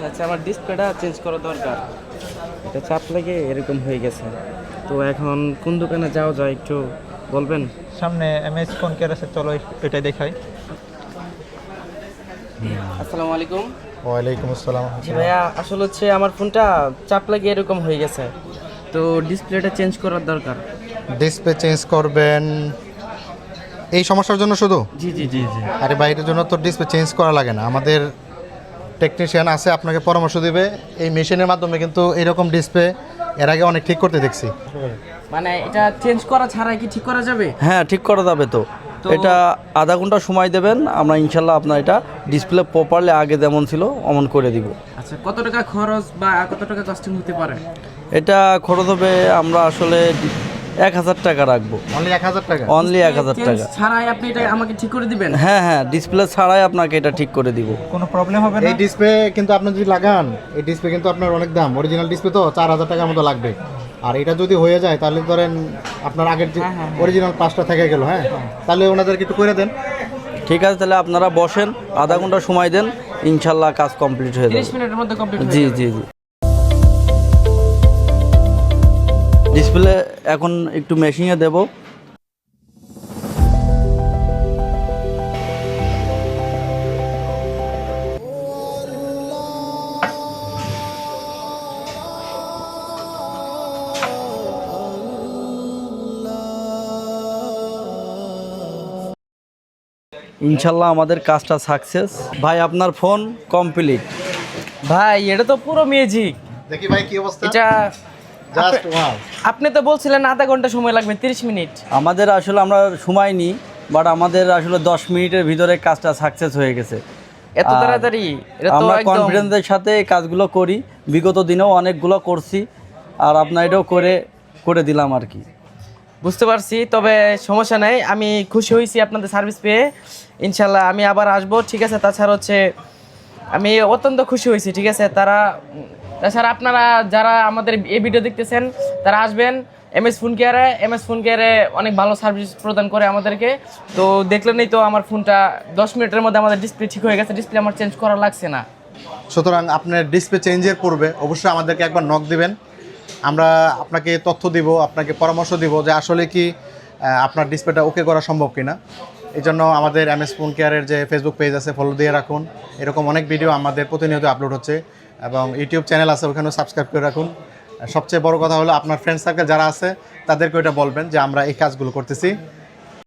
আচ্ছা আমার ডিসপ্লেটা চেঞ্জ করা দরকার, এটা চাপ লেগে এরকম হয়ে গেছে। তো এখন কোন দোকানে যাওয়া যায় একটু বলবেন? সামনে এমএস ফোন কেয়ার আছে, চলো এটাই দেখাই। আসসালামু আলাইকুম। ওয়ালাইকুম আসসালাম। জি ভাইয়া, আসলে হচ্ছে আমার ফোনটা চাপ লাগে এরকম হয়ে গেছে, তো ডিসপ্লেটা চেঞ্জ করার দরকার। ডিসপ্লে চেঞ্জ করবেন এই সমস্যার জন্য শুধু? জি জি জি জি। আরে বাইরের জন্য তো ডিসপ্লে চেঞ্জ করা লাগে না, আমাদের টেকনিশিয়ান আছে, আপনাকে পরামর্শ দিবে। এই মেশিনের মাধ্যমে কিন্তু এরকম ডিসপ্লে এর আগে অনেক ঠিক করতে দেখছি। মানে এটা চেঞ্জ করা ছাড়াই কি ঠিক করা যাবে? হ্যাঁ, ঠিক করা যাবে তো। এটা আধা ঘন্টা সময় দেবেন, আমরা ইনশাল্লাহ আপনার এটা ডিসপ্লে প্রপারলি আগে যেমন ছিল অমন করে দিব। আচ্ছা, কত টাকা খরচ বা কত টাকা কস্টিং হতে পারে? এটা খরচ হবে, আমরা আসলে 1000 টাকা রাখবো। অনলি 1000 টাকা? অনলি 1000 চেঞ্জ টাকা। ছাড়াই আপনি এটা আমাকে ঠিক করে দিবেন? হ্যাঁ হ্যাঁ, ডিসপ্লে ছাড়াই আপনাকে এটা ঠিক করে দিব। কোনো প্রবলেম হবে না? এই ডিসপ্লে কিন্তু আপনি যদি লাগান, এই ডিসপ্লে কিন্তু আপনার অনেক দাম। অরিজিনাল ডিসপ্লে তো 4000 টাকার মতো লাগবে। আর এটা যদি হয়ে যায় তাহলে ধরেন আপনার আগের যে অরিজিনাল পাঁচটা থেকে গেল, হ্যাঁ, তাহলে ওনাদেরকে একটু করে দেন। ঠিক আছে, তাহলে আপনারা বসেন, আধা ঘন্টা সময় দেন, ইনশাল্লাহ কাজ কমপ্লিট হয়ে 30 যাবে। মিনিটের মধ্যে কমপ্লিট জি জি জি। ডিসপ্লে এখন একটু মেশিংয়ে দেব। ইনশাল্লাহ আমাদের কাজটা সাকসেস। ভাই আপনার ফোন কমপ্লিট। ভাই এটা তো পুরো ম্যাজিক। দেখি ভাই কি অবস্থা। এটা জাস্ট ওয়াও। আপনি তো বলছিলেন আধা ঘন্টা সময় লাগবে, 30 মিনিট। আমাদের আসলে আমরা সময় নিই, বাট আমাদের আসলে 10 মিনিটের ভিতরে কাজটা সাকসেস হয়ে গেছে। এত আর তাড়াতাড়ি? এটা তো আমরা একদম কনফিডেন্সের সাথে এই কাজগুলো করি, বিগত দিনেও অনেকগুলো করছি, আর আপনার এটাও করে দিলাম আর কি। বুঝতে পারছি, তবে সমস্যা নাই, আমি খুশি হয়েছি আপনাদের সার্ভিস পেয়ে। ইনশাল্লাহ আমি আবার আসবো, ঠিক আছে? তাছাড়া হচ্ছে আমি অত্যন্ত খুশি হয়েছি, ঠিক আছে? তাছাড়া আপনারা যারা আমাদের এই ভিডিও দেখতেছেন তারা আসবেন এমএস ফোন কেয়ারে অনেক ভালো সার্ভিস প্রদান করে আমাদেরকে। তো দেখলেনই তো আমার ফোনটা 10 মিনিটের মধ্যে আমাদের ডিসপ্লে ঠিক হয়ে গেছে, ডিসপ্লে আমার চেঞ্জ করা লাগছে না। সুতরাং আপনার ডিসপ্লে চেঞ্জের পূর্বে অবশ্যই আমাদেরকে একবার নক দিবেন, আমরা আপনাকে তথ্য দিব, আপনাকে পরামর্শ দিব যে আসলে কি আপনার ডিসপ্লেটা ওকে করা সম্ভব কিনা। এই জন্য আমাদের এমএস ফোন কেয়ারের যে ফেসবুক পেজ আছে ফলো দিয়ে রাখুন, এরকম অনেক ভিডিও আমাদের প্রতিনিয়ত আপলোড হচ্ছে, এবং ইউটিউব চ্যানেল আছে ওখানেও সাবস্ক্রাইব করে রাখুন। সবচেয়ে বড় কথা হলো আপনার ফ্রেন্ড সার্কেল যারা আছে তাদেরকে ওইটা বলবেন যে আমরা এই কাজগুলো করতেছি।